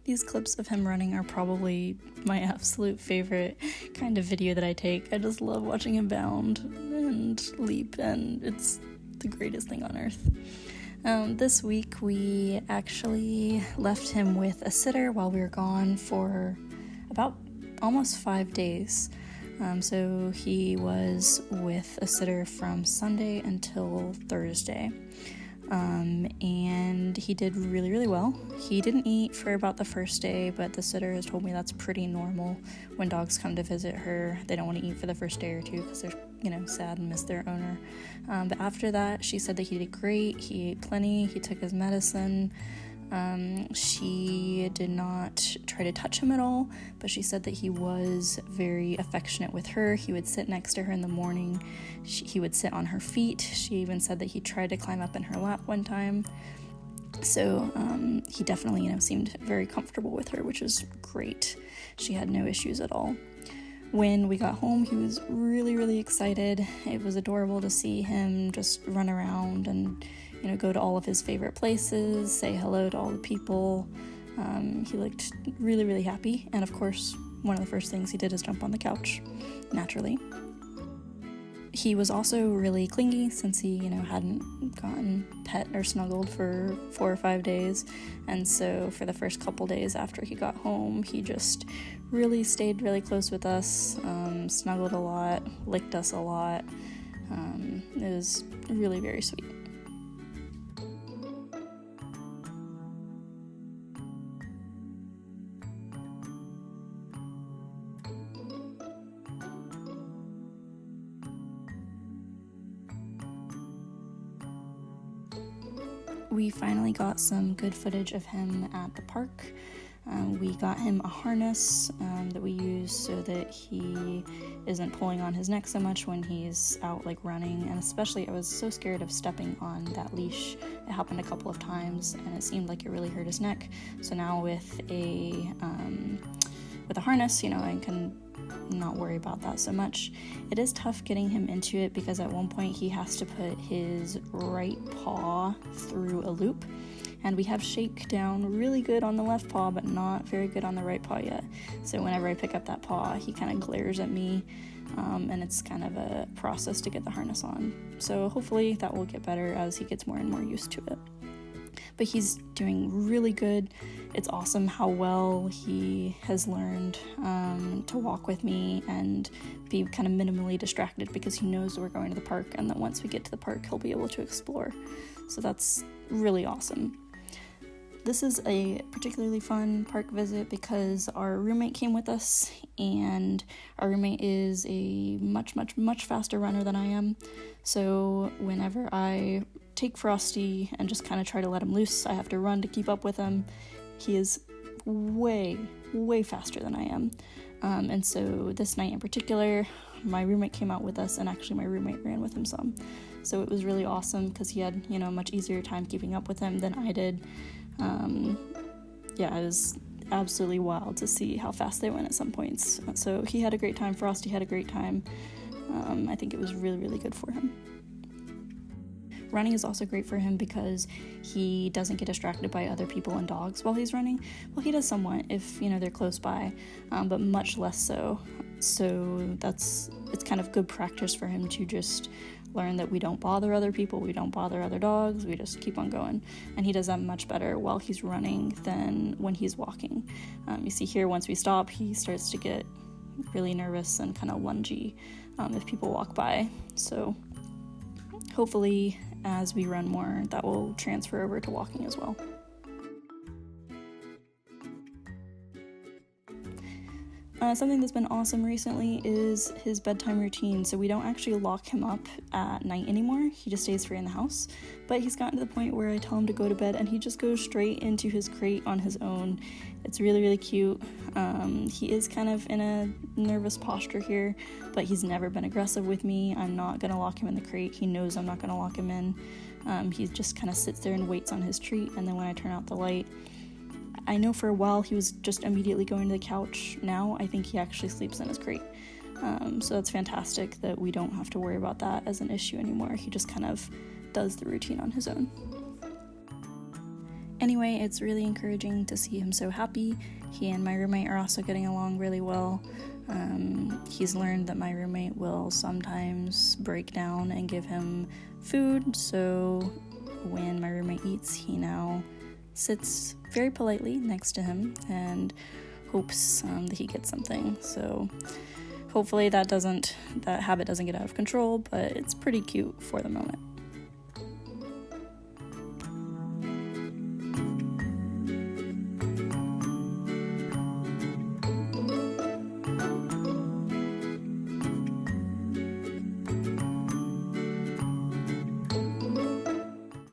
These clips of him running are probably my absolute favorite kind of video that I take. I just love watching him bound and leap, and it's the greatest thing on earth. This week we actually left him with a sitter while we were gone for about almost 5 days. So he was with a sitter from Sunday until Thursday. And he did really, really well. He didn't eat for about the first day, but the sitter has told me that's pretty normal when dogs come to visit her. They don't want to eat for the first day or two because they're, sad and miss their owner. But after that, she said that he did great. He ate plenty. He took his medicine. She did not try to touch him at all, but she said that he was very affectionate with her. He would sit next to her in the morning. He would sit on her feet. She even said that he tried to climb up in her lap one time. So he definitely, seemed very comfortable with her, which is great. She had no issues at all. When we got home, he was really, really excited. It was adorable to see him just run around and go to all of his favorite places, say hello to all the people. He looked really, really happy. And of course, one of the first things he did is jump on the couch, naturally. He was also really clingy since he, hadn't gotten pet or snuggled for 4 or 5 days. And so for the first couple days after he got home, he just really stayed really close with us, snuggled a lot, licked us a lot. It was really very sweet. We finally got some good footage of him at the park. We got him a harness that we use so that he isn't pulling on his neck so much when he's out running, and especially I was so scared of stepping on that leash. It happened a couple of times and it seemed like it really hurt his neck. So now with a harness, I can not worry about that so much. It is tough getting him into it because at one point he has to put his right paw through a loop, and we have shakedown really good on the left paw but not very good on the right paw yet. So whenever I pick up that paw, he kind of glares at me, and it's kind of a process to get the harness on. So hopefully that will get better as he gets more and more used to it. But he's doing really good. It's awesome how well he has learned to walk with me and be kind of minimally distracted because he knows we're going to the park and that once we get to the park, he'll be able to explore. So that's really awesome. This is a particularly fun park visit because our roommate came with us, and our roommate is a much, much, much faster runner than I am. So whenever I take Frosty and just kind of try to let him loose, I have to run to keep up with him. He is way, way faster than I am. And so this night in particular, my roommate came out with us, and actually my roommate ran with him some. So it was really awesome because he had, a much easier time keeping up with him than I did. It was absolutely wild to see how fast they went at some points. So he had a great time. Frosty had a great time. I think it was really, really good for him. Running is also great for him because he doesn't get distracted by other people and dogs while he's running. Well, he does somewhat if, they're close by, but much less so. So it's kind of good practice for him to just learn that we don't bother other people, we don't bother other dogs, we just keep on going. And he does that much better while he's running than when he's walking. You see here, once we stop, he starts to get really nervous and kind of lungy if people walk by. So hopefully as we run more, that will transfer over to walking as well. Something that's been awesome recently is his bedtime routine. So we don't actually lock him up at night anymore. He just stays free in the house. But he's gotten to the point where I tell him to go to bed and he just goes straight into his crate on his own. It's really, really cute. He is kind of in a nervous posture here, but he's never been aggressive with me. I'm not going to lock him in the crate. He knows I'm not going to lock him in. He just kind of sits there and waits on his treat, and then when I turn out the light, I know for a while he was just immediately going to the couch. Now I think he actually sleeps in his crate. So that's fantastic that we don't have to worry about that as an issue anymore. He just kind of does the routine on his own. Anyway, it's really encouraging to see him so happy. He and my roommate are also getting along really well. He's learned that my roommate will sometimes break down and give him food, so when my roommate eats, he now sits very politely next to him and hopes that he gets something. So hopefully that habit doesn't get out of control, but it's pretty cute for the moment.